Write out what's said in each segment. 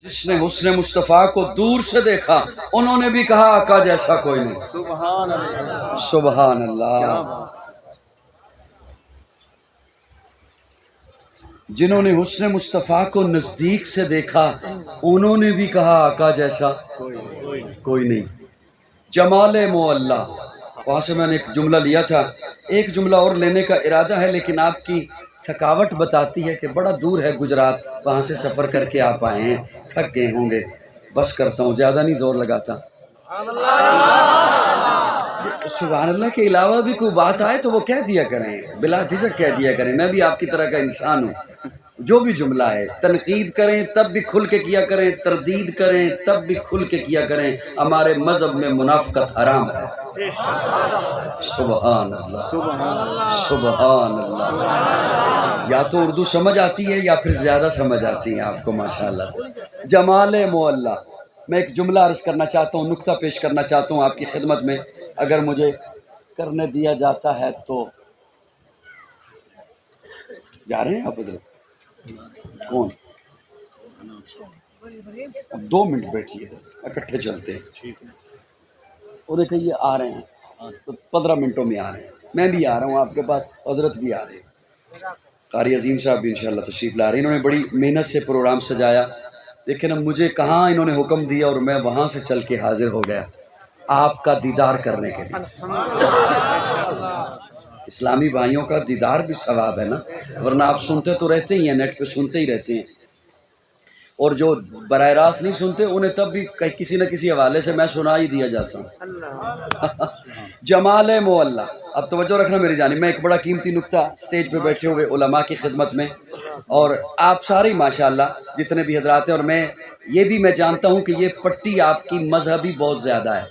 جس نے حسن مصطفیٰ کو دور سے دیکھا انہوں نے بھی کہا آقا جیسا کوئی نہیں۔ سبحان اللہ، سبحان اللہ۔ جنہوں نے حسن مصطفیٰ کو نزدیک سے دیکھا انہوں نے بھی کہا آقا جیسا کوئی نہیں۔ جمال معلیٰ، وہاں سے میں نے ایک جملہ لیا تھا، ایک جملہ اور لینے کا ارادہ ہے لیکن آپ کی تھکاوٹ بتاتی ہے کہ بڑا دور ہے گجرات، وہاں سے سفر کر کے آپ آئے ہیں، تھک گئے ہوں گے، بس کرتا ہوں، زیادہ نہیں زور لگاتا۔ سبحان اللہ کے علاوہ بھی کوئی بات آئے تو وہ کہہ دیا کریں، بلا جھجک کہہ دیا کریں، میں بھی آپ کی طرح کا انسان ہوں۔ جو بھی جملہ ہے، تنقید کریں تب بھی کھل کے کیا کریں، تردید کریں تب بھی کھل کے کیا کریں، ہمارے مذہب میں منافقت حرام ہے۔ سبحان اللہ، سبحان اللہ۔ یا تو اردو سمجھ آتی ہے یا پھر زیادہ سمجھ آتی ہے آپ کو ماشاءاللہ سے۔ جمال معلیٰ، میں ایک جملہ عرض کرنا چاہتا ہوں، نکتہ پیش کرنا چاہتا ہوں آپ کی خدمت میں، اگر مجھے کرنے دیا جاتا ہے تو۔ جا رہے ہیں آپ ادھر؟ کون؟ اب 2 منٹ بیٹھیے، اکٹھے چلتے ہیں۔ وہ دیکھیں یہ آ رہے ہیں، تو 15 منٹوں میں آ رہے ہیں، میں بھی آ رہا ہوں آپ کے پاس، حضرت بھی آ رہے ہیں، قاری عظیم صاحب بھی انشاءاللہ تشریف لا رہے ہیں۔ انہوں نے بڑی محنت سے پروگرام سجایا، لیکن اب مجھے کہاں انہوں نے حکم دیا اور میں وہاں سے چل کے حاضر ہو گیا آپ کا دیدار کرنے کے لیے۔ اسلامی بھائیوں کا دیدار بھی ثواب ہے نا، ورنہ آپ سنتے تو رہتے ہی ہیں، نیٹ پہ سنتے ہی رہتے ہیں، اور جو براہ راست نہیں سنتے انہیں تب بھی کسی نہ کسی حوالے سے میں سنا ہی دیا جاتا ہوں۔ جمال معلیٰ، اب توجہ رکھنا میری جانب، میں ایک بڑا قیمتی نکتہ اسٹیج پہ بیٹھے ہوئے علماء کی خدمت میں، اور آپ سارے ماشاءاللہ جتنے بھی حضرات ہیں، اور میں یہ بھی میں جانتا ہوں کہ یہ پٹی آپ کی مذہبی بہت زیادہ ہے۔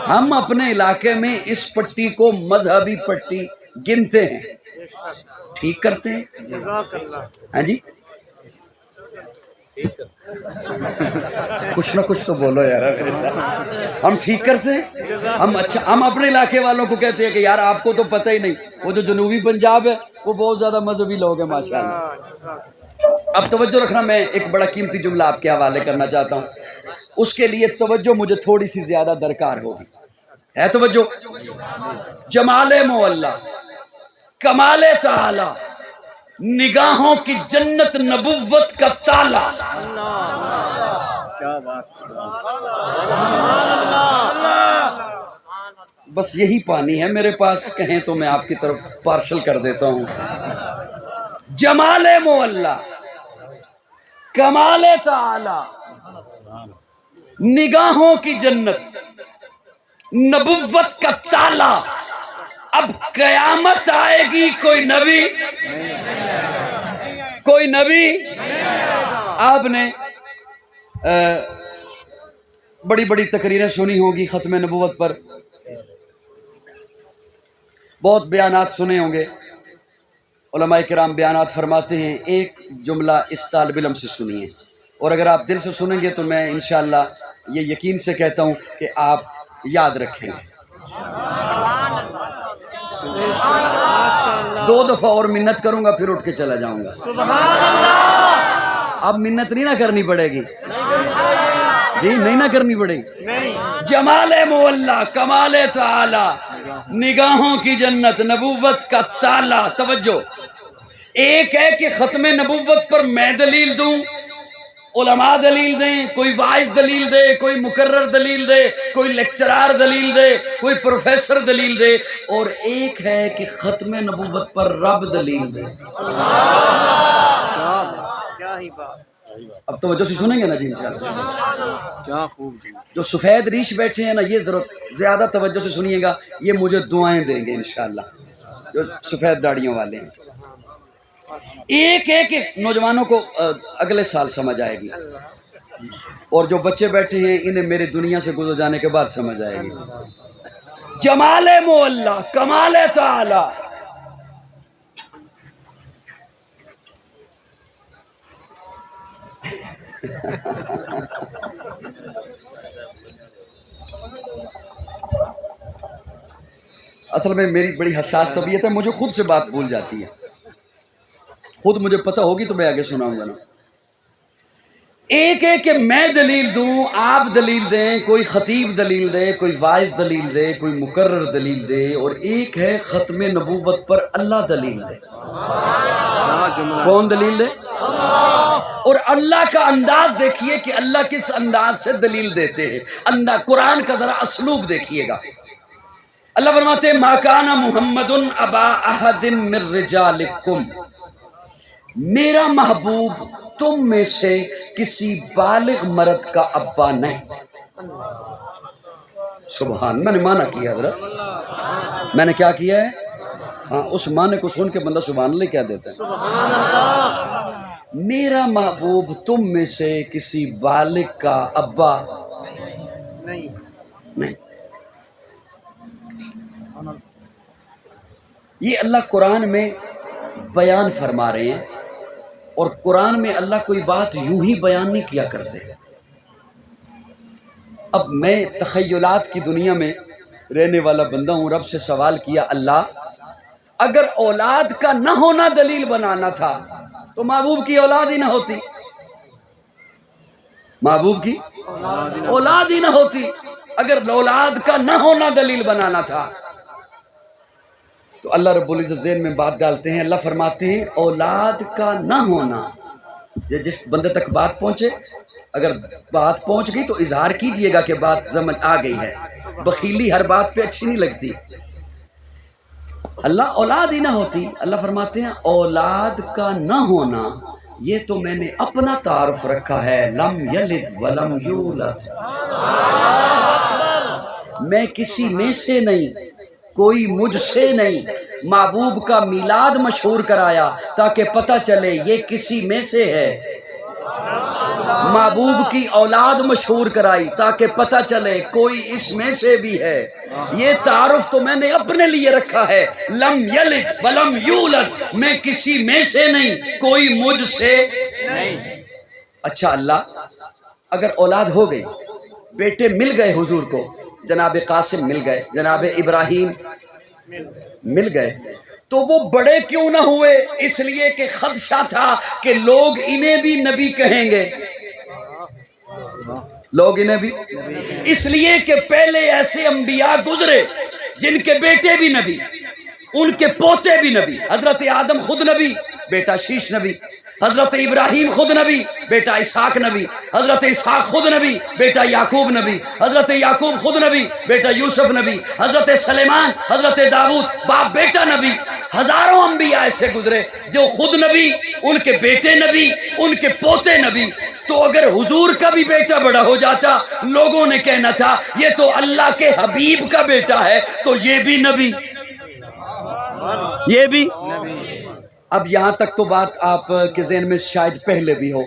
ہم اپنے علاقے میں اس پٹی کو مذہبی پٹی گنتے ہیں، ٹھیک کرتے ہیں، ہاں جی، کچھ نہ کچھ تو بولو یار میرے ساتھ۔ ہم ٹھیک کرتے ہیں، ہم اپنے علاقے والوں کو کہتے ہیں کہ یار آپ کو تو پتہ ہی نہیں، وہ جو جنوبی پنجاب ہے وہ بہت زیادہ مذہبی لوگ ہیں ماشاءاللہ۔ اب توجہ رکھنا، میں ایک بڑا قیمتی جملہ آپ کے حوالے کرنا چاہتا ہوں، اس کے لیے توجہ مجھے تھوڑی سی زیادہ درکار ہوگی، ہے توجہ؟ جمال معلیٰ، کمال تعالی، نگاہوں کی جنت نبوت کا تالا۔ کیا بات، بس یہی پانی ہے میرے پاس، کہیں تو میں آپ کی طرف پارسل کر دیتا ہوں۔ جمال معلیٰ، کمال تعالی، نگاہوں کی جنت، نبوت کا تالا۔ اب قیامت آئے گی، کوئی نبی آپ نے بڑی بڑی تقریریں سنی ہوگی ختم نبوت پر، بہت بیانات سنے ہوں گے، علماء کرام بیانات فرماتے ہیں، ایک جملہ اس طالب علم سے سنیے، اور اگر آپ دل سے سنیں گے تو میں انشاءاللہ یہ یقین سے کہتا ہوں کہ آپ یاد رکھیں گے۔ 2 دفعہ اور منت کروں گا پھر اٹھ کے چلا جاؤں گا۔ اب منت نہیں نہ کرنی پڑے گی جی، نہیں نہ کرنی پڑے گی۔ جمال معلیٰ، کمال تعالی، نگاہوں کی جنت، نبوت کا تالا۔ توجہ، ایک ہے کہ ختم نبوت پر میں دلیل دوں، علماء دلیل دیں، کوئی واعظ دلیل دے، کوئی مقرر دلیل دے، کوئی لیکچرار دلیل دے، کوئی پروفیسر دلیل دے، اور ایک ہے کہ ختم نبوت پر رب دلیل دے۔ اب توجہ سے سنیں گے نا جی انشاءاللہ؟ کیا خوب جی، جو سفید ریش بیٹھے ہیں نا، یہ ضرورت زیادہ توجہ سے سنیے گا، یہ مجھے دعائیں دیں گے انشاءاللہ، جو سفید داڑیوں والے ہیں۔ ایک ہے کہ نوجوانوں کو اگلے سال سمجھ آئے گی، اور جو بچے بیٹھے ہیں انہیں میرے دنیا سے گزر جانے کے بعد سمجھ آئے گی۔ جمال معلیٰ، کمال تعالی، اصل میں میری بڑی حساس طبیعت ہے، مجھے خود سے بات بھول جاتی ہے، خود مجھے پتہ ہوگی تو میں آگے سناؤں گا نا۔ ایک ہے کہ میں دلیل دوں، آپ دلیل دیں، کوئی خطیب دلیل دے، کوئی واعظ دلیل دے، کوئی مقرر دلیل دے، اور ایک ہے ختم نبوت پر اللہ دلیل دے۔ کون دلیل دے؟ اور اللہ کا انداز دیکھیے کہ اللہ کس انداز سے دلیل دیتے ہیں۔ اللہ قرآن کا ذرا اسلوب دیکھیے گا۔ اللہ فرماتے ہیں ما کان محمد ابا احد من رجالکم، میرا محبوب تم میں سے کسی بالغ مرد کا ابا نہیں۔ سبحان، میں نے معنی کیا حضرت، میں نے کیا کیا ہے؟ ہاں، اس معنی کو سن کے بندہ سبحان اللہ کیا دیتا ہے۔ میرا محبوب تم میں سے کسی بالغ کا ابا نہیں۔ یہ اللہ قرآن میں بیان فرما رہے ہیں، اور قرآن میں اللہ کوئی بات یوں ہی بیان نہیں کیا کرتے۔ اب میں تخیلات کی دنیا میں رہنے والا بندہ ہوں، رب سے سوال کیا اللہ اگر اولاد کا نہ ہونا دلیل بنانا تھا تو محبوب کی اولاد ہی نہ ہوتی، محبوب کی اولاد ہی نہ ہوتی۔ اگر اولاد کا نہ ہونا دلیل بنانا تھا تو اللہ رب العزت ذہن میں بات ڈالتے ہیں، اللہ فرماتے ہیں اولاد کا نہ ہونا، جس بندے تک بات پہنچے، اگر بات پہنچ گئی تو اظہار کیجئے گا کہ بات سمجھ آ گئی ہے، بخیلی ہر بات پہ اچھی نہیں لگتی۔ اللہ اولاد ہی نہ ہوتی، اللہ فرماتے ہیں اولاد کا نہ ہونا یہ تو میں نے اپنا تعارف رکھا ہے، لم یلد ولم یولد، میں کسی میں سے نہیں، کوئی مجھ سے نہیں۔ محبوب کا میلاد مشہور کرایا تاکہ پتہ چلے یہ کسی میں سے ہے، محبوب کی اولاد مشہور کرائی تاکہ پتہ چلے کوئی اس میں سے بھی ہے۔ یہ تعارف تو میں نے اپنے لیے رکھا ہے، لم یلد ولم یولد، میں کسی میں سے نہیں، کوئی مجھ سے نہیں۔ اچھا اللہ اگر اولاد ہو گئی، بیٹے مل گئے حضور کو، جناب قاسم مل گئے، جناب ابراہیم مل گئے، تو وہ بڑے کیوں نہ ہوئے؟ اس لیے کہ خدشہ تھا کہ لوگ انہیں بھی نبی کہیں گے، لوگ انہیں بھی، اس لیے کہ پہلے ایسے انبیاء گزرے جن کے بیٹے بھی نبی، ان کے پوتے بھی نبی۔ حضرت آدم خود نبی، بیٹا شیش نبی، حضرت ابراہیم خود نبی، بیٹا اسحاق نبی، حضرت اسحاق خود نبی، بیٹا یعقوب نبی، حضرت یعقوب خود نبی، بیٹا یوسف نبی، حضرت سلیمان، حضرت داؤد باپ بیٹا نبی۔ ہزاروں انبیاء ایسے گزرے جو خود نبی، ان کے بیٹے نبی، ان کے پوتے نبی۔ تو اگر حضور کا بھی بیٹا بڑا ہو جاتا، لوگوں نے کہنا تھا یہ تو اللہ کے حبیب کا بیٹا ہے، تو یہ بھی نبی، یہ بھی۔ اب یہاں تک تو بات آپ کے ذہن میں شاید پہلے بھی ہو،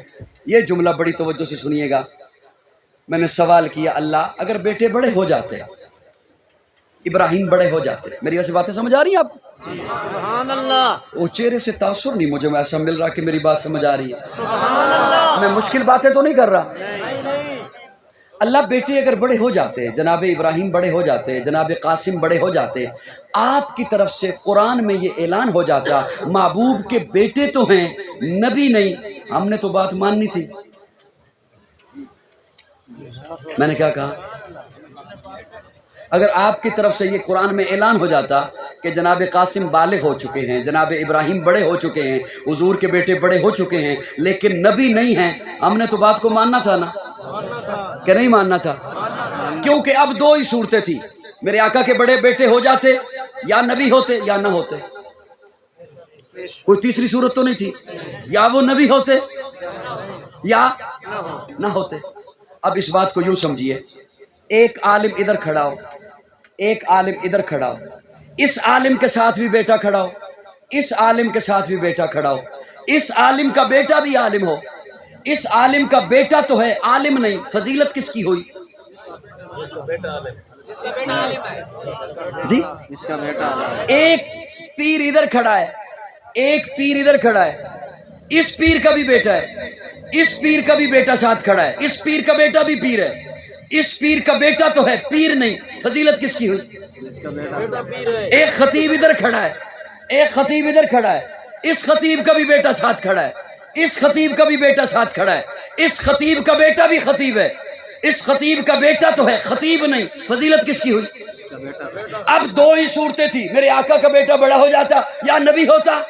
یہ جملہ بڑی توجہ سے سنیے گا۔ میں نے سوال کیا اللہ اگر بیٹے بڑے ہو جاتے، ابراہیم بڑے ہو جاتے، میری ویسے باتیں سمجھ آ رہی ہیں آپ؟ سبحان اللہ، وہ چہرے سے تاثر نہیں مجھے ایسا مل رہا کہ میری بات سمجھ آ رہی ہے، میں مشکل باتیں تو نہیں کر رہا۔ اللہ بیٹے اگر بڑے ہو جاتے، جناب ابراہیم بڑے ہو جاتے، جناب قاسم بڑے ہو جاتے، آپ کی طرف سے قرآن میں یہ اعلان ہو جاتا محبوب کے بیٹے تو ہیں نبی نہیں، ہم نے تو بات ماننی تھی۔ میں نے کیا کہا؟ اگر آپ کی طرف سے یہ قرآن میں اعلان ہو جاتا کہ جناب قاسم بالغ ہو چکے ہیں، جناب ابراہیم بڑے ہو چکے ہیں، حضور کے بیٹے بڑے ہو چکے ہیں لیکن نبی نہیں ہیں، ہم نے تو بات کو ماننا تھا نا، کہ نہیں ماننا تھا؟ کیونکہ اب دو ہی صورتیں تھی، میرے آقا کے بڑے بیٹے ہو جاتے، یا نبی ہوتے یا نہ ہوتے، کوئی تیسری صورت تو نہیں تھی، یا وہ نبی ہوتے یا نہ ہوتے۔ اب اس بات کو یوں سمجھیے، ایک عالم ادھر کھڑا ہو، ایک عالم ادھر کھڑا ہو، اس عالم کے ساتھ بھی بیٹا کھڑا ہو، اس عالم کے ساتھ بھی بیٹا کھڑا ہو، اس عالم کا بیٹا بھی عالم ہو، اس عالم کا بیٹا تو ہے عالم نہیں، فضیلت کس کی ہوئی؟ جی اس کا بیٹا ایک پیر ادھر کھڑا ہے، ایک پیر ادھر کھڑا ہے، اس پیر کا بھی بیٹا ہے، اس پیر کا بھی بیٹا ساتھ کھڑا ہے، اس پیر کا بیٹا بھی پیر ہے، اس پیر کا بیٹا تو ہے پیر نہیں، فضیلت کس کی ہوئی؟ اس کا بیٹا پیر ہے۔ ایک خطیب ادھر کھڑا ہے، ایک خطیب ادھر کھڑا ہے، اس خطیب کا بھی بیٹا ساتھ کھڑا ہے، اس خطیب کا بھی بیٹا ساتھ کھڑا ہے، اس خطیب کا بیٹا بھی خطیب ہے، اس خطیب کا بیٹا تو ہے، خطیب نہیں، فضیلت کس کی ہوئی؟ اب دو ہی صورتیں تھی، میرے آقا کا بیٹا بڑا ہو جاتا یا نبی ہوتا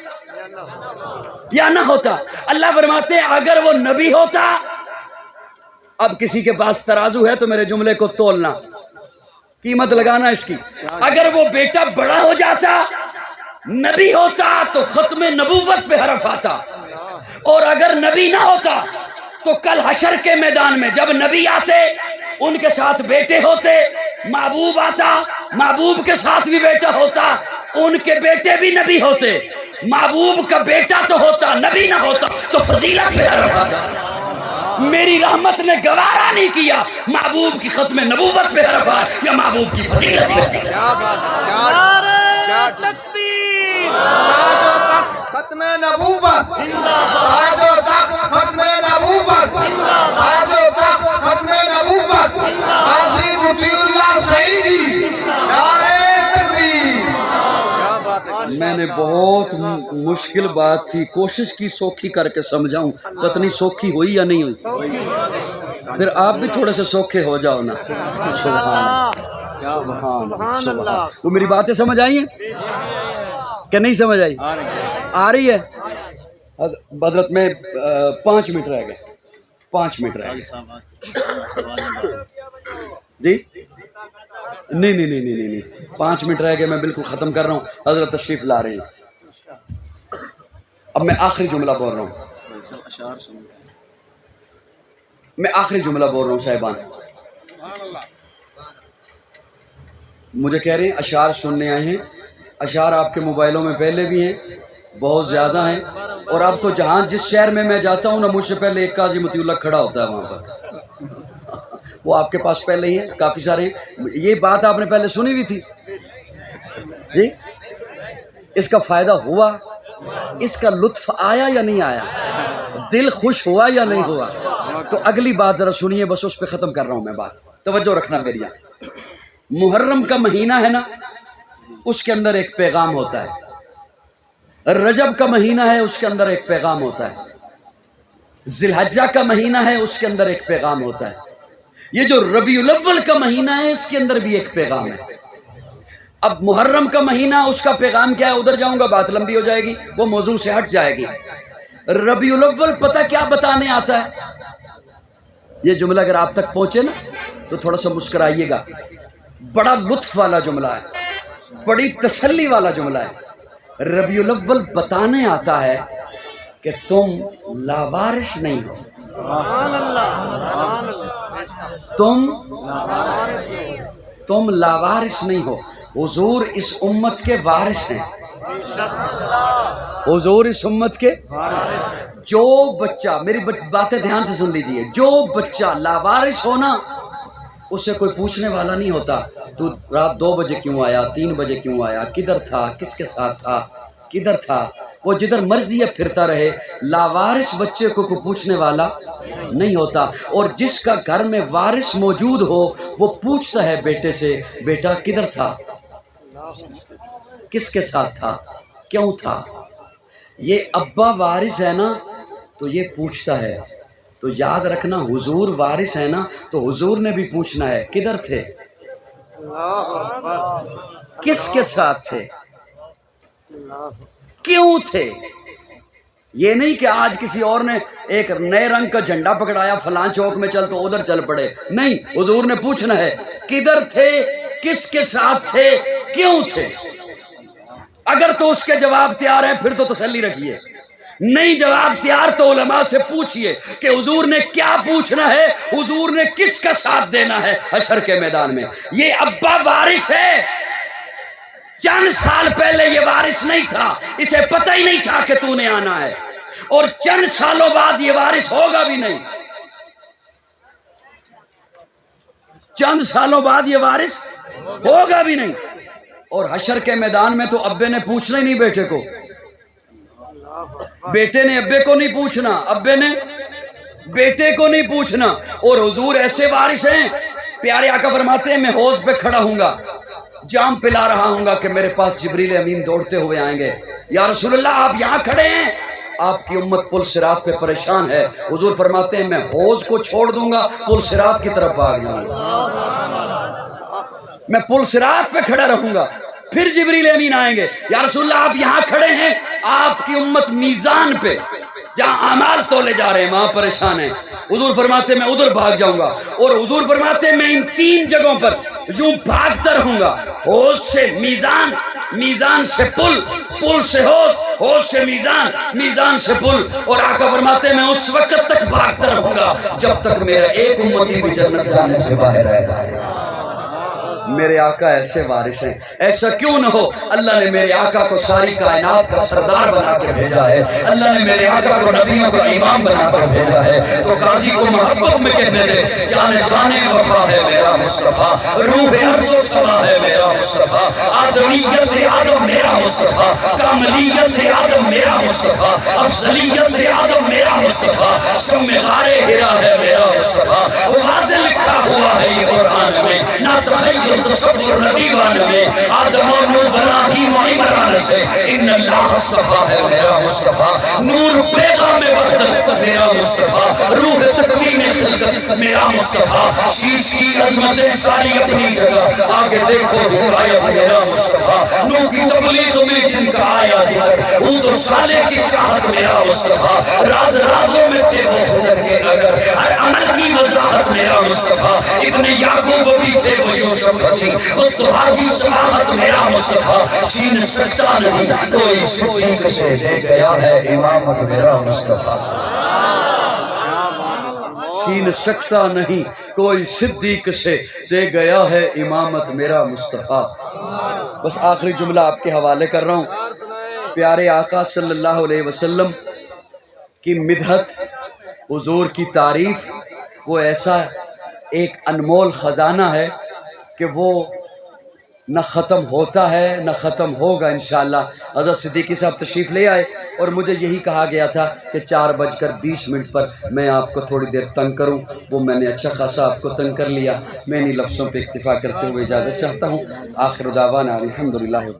یا نہ ہوتا۔ اللہ فرماتے ہیں اگر وہ نبی ہوتا، اب کسی کے پاس ترازو ہے تو میرے جملے کو تولنا، قیمت لگانا اس کی، اگر وہ بیٹا بڑا ہو جاتا نبی ہوتا تو ختم نبوت پہ حرف آتا، اور اگر نبی نہ ہوتا تو کل حشر کے میدان میں جب نبی آتے ان کے ساتھ بیٹے ہوتے، محبوب آتا محبوب کے ساتھ بھی بیٹا ہوتا، ان کے بیٹے بھی نبی ہوتے، محبوب کا بیٹا تو ہوتا نبی نہ ہوتا تو فضیلت پہ حرف آتا۔ میری رحمت نے گوارا نہیں کیا محبوب کی ختم نبوت پہ حرف آئے یا محبوب کی فضیلت پہ۔ نعرہ تکبیر، ختم نبوت آج و تک ختم نبوت آج و تک ختم نبوت قاضی مطیع اللہ سعیدی نعرہ تکبیر۔ میں نے بہت مشکل بات تھی، کوشش کی سوکھی کر کے سمجھاؤں، پتہ نہیں سوکھی ہوئی یا نہیں ہوئی، پھر آپ بھی تھوڑے سے سوکھے ہو جاؤ نا۔ سبحان اللہ۔ وہ میری باتیں سمجھ آئی ہیں کہ نہیں سمجھ آئی؟ آ رہی ہے؟ حضرت میں 5 منٹ رہ گئے، 5 منٹ رہ گئے جی، نہیں 5 منٹ رہ گئے، میں بالکل ختم کر رہا ہوں، حضرت تشریف لا رہے ہیں۔ اب میں آخری جملہ بول رہا ہوں، میں آخری جملہ بول رہا ہوں صاحبان، مجھے کہہ رہے ہیں اشعار سننے آئے ہیں، اشعار آپ کے موبائلوں میں پہلے بھی ہیں، بہت زیادہ ہیں، اور اب تو جہاں جس شہر میں میں جاتا ہوں نا مجھ سے پہلے ایک قاضی مطیع اللہ کھڑا ہوتا ہے وہاں پر، وہ آپ کے پاس پہلے ہی ہیں، کافی سارے ہیں۔ یہ بات آپ نے پہلے سنی ہوئی تھی جی، اس کا فائدہ ہوا، اس کا لطف آیا یا نہیں آیا، دل خوش ہوا یا نہیں ہوا؟ تو اگلی بات ذرا سنیے، بس اس پہ ختم کر رہا ہوں میں بات، توجہ رکھنا میری یہاں۔ محرم کا مہینہ ہے نا، اس کے اندر ایک پیغام ہوتا ہے، رجب کا مہینہ ہے اس کے اندر ایک پیغام ہوتا ہے، ذی الحجہ کا مہینہ ہے اس کے اندر ایک پیغام ہوتا ہے، یہ جو ربیع الاول کا مہینہ ہے اس کے اندر بھی ایک پیغام ہے۔ اب محرم کا مہینہ، اس کا پیغام کیا ہے؟ ادھر جاؤں گا بات لمبی ہو جائے گی، وہ موضوع سے ہٹ جائے گی۔ ربیع الاول پتہ کیا بتانے آتا ہے؟ یہ جملہ اگر آپ تک پہنچے نا تو تھوڑا سا مسکرائیے گا، بڑا لطف والا جملہ ہے، بڑی تسلی والا جملہ ہے۔ ربیع الاول بتانے آتا ہے کہ تم لاوارث نہیں ہو، سبحان اللہ، سبحان اللہ۔ تم لاوارث نہیں ہو، حضور اس امت کے وارث ہیں، حضور اس امت کے جو بچہ، میری باتیں دھیان سے سن لیجئے، جو بچہ لاوارث ہونا اس سے کوئی پوچھنے والا نہیں ہوتا، تو رات 2 بجے کیوں آیا، 3 بجے کیوں آیا، کدھر تھا، کس کے ساتھ تھا، کدھر تھا، وہ جدھر مرضی ہے پھرتا رہے، لاوارث بچے کو کوئی پوچھنے والا نہیں ہوتا۔ اور جس کا گھر میں وارث موجود ہو وہ پوچھتا ہے بیٹے سے، بیٹا کدھر تھا، کس کے ساتھ تھا، کیوں تھا۔ یہ ابا وارث ہے نا تو یہ پوچھتا ہے، تو یاد رکھنا حضور وارث ہے نا تو حضور نے بھی پوچھنا ہے کدھر تھے، کس کے ساتھ تھے، کیوں تھے۔ یہ نہیں کہ آج کسی اور نے ایک نئے رنگ کا جھنڈا پکڑایا فلاں چوک میں چل تو ادھر چل پڑے، نہیں، حضور نے پوچھنا ہے کدھر تھے، کس کے ساتھ تھے، کیوں تھے۔ اگر تو اس کے جواب تیار ہے پھر تو تسلی رکھیے، نہیں جواب تیار تو علماء سے پوچھئے کہ حضور نے کیا پوچھنا ہے، حضور نے کس کا ساتھ دینا ہے حشر کے میدان میں۔ یہ ابا وارث ہے، چند سال پہلے یہ وارث نہیں تھا، اسے پتہ ہی نہیں تھا کہ تو نے آنا ہے، اور چند سالوں بعد یہ وارث ہوگا بھی نہیں، چند سالوں بعد یہ وارث ہوگا بھی نہیں۔ اور حشر کے میدان میں تو ابے نے پوچھنا ہی نہیں بیٹے کو، بیٹے نے ابے کو نہیں پوچھنا، ابے نے بیٹے کو نہیں پوچھنا۔ اور حضور ایسے وارث ہیں، پیارے آقا فرماتے ہیں میں حوض پہ کھڑا ہوں گا، جام پلا رہا ہوں گا کہ میرے پاس جبریل امین دوڑتے ہوئے آئیں گے، یا رسول اللہ آپ یہاں کھڑے ہیں، آپ کی امت پل صراط پہ پریشان ہے، حضور فرماتے ہیں میں حوض کو چھوڑ دوں گا، پل صراط کی طرف بھاگ جاؤں گا، میں پل صراط پہ کھڑا رہوں گا۔ پھر جبریل امین آئیں گے، یا رسول اللہ آپ یہاں کھڑے ہیں، آپ کی امت میزان پہ جہاں اعمال تولے جا رہے ہیں وہاں پریشان ہیں، حضور فرماتے ہیں میں ادھر بھاگ جاؤں گا، اور حضور فرماتے ہیں میں ان 3 جگہوں پر یوں بھاگتا رہوں گا، حوض سے میزان، میزان سے پل، پل سے حوض، حوض سے میزان، میزان سے پل، اور آقا فرماتے ہیں میں اس وقت تک بھاگتا رہوں گا جب تک میرا ایک امتی بھی جنت جانے سے باہر رہ جائے۔ میرے آقا ایسے وارث ہیں، ایسا کیوں نہ ہو، اللہ نے میرے آقا کو ساری کائنات کا سردار بنا کے بھیجا ہے، اللہ نے میرے آقا کو نبیوں کا امام بنا کر بھیجا ہے، تو قاضی کو محبت میں کہنے دے، جانے جانے وفا ہے میرا مصطفیٰ، روح عرض و سما ہے میرا مصطفیٰ، آدمیت آدم میرا مصطفیٰ، کاملیت آدم میرا مصطفیٰ، افضلیت آدم میرا مصطفیٰ، سم غار ہرا ہے میرا مصطفیٰ، واضح لکھا ہوا ہے یہ قرآن میں، نہ تخیل تصور نبیوان میں، آدم و نو ابراہیم و عمران سے، ان اللہ اصطفیٰ ہے میرا مصطفیٰ، نور پیغام وحدت میرا مصطفیٰ، روح تکوین خلقت میرا مصطفیٰ، شیش کی عظمتیں ساری اپنی جگہ، آگے دیکھو حکایت میرا مصطفیٰ، نو کی تبلیغ میں جن کا آیا ذکر، وہ تو صالح کی چاہت میرا مصطفیٰ، راز رازوں میں تھے وہ خضر کے اگر، ہر عمل کی وضاحت میرا مصطفیٰ، ابن یعقوب بھی تھے وہ یوسف پھنسی، وہ توحادی سلامت میرا مصطفیٰ، سین سچا نہیں کوئی صدیق سے دے گیا ہے امامت میرا مصطفیٰ، سین سکتا نہیں کوئی صدیق سے دے گیا ہے امامت میرا مصطفیٰ۔ بس آخری جملہ آپ کے حوالے کر رہا ہوں، پیارے آقا صلی اللہ علیہ وسلم کی مدحت، حضور کی تعریف، وہ ایسا ایک انمول خزانہ ہے کہ وہ نہ ختم ہوتا ہے نہ ختم ہوگا انشاءاللہ۔ حضرت صدیقی صاحب تشریف لے آئے اور مجھے یہی کہا گیا تھا کہ 4:20 پر میں آپ کو تھوڑی دیر تنگ کروں، وہ میں نے اچھا خاصا آپ کو تنگ کر لیا، میں انہی لفظوں پہ اکتفا کرتے ہوئے اجازت چاہتا ہوں۔ آخر دعوانا الحمدللہ۔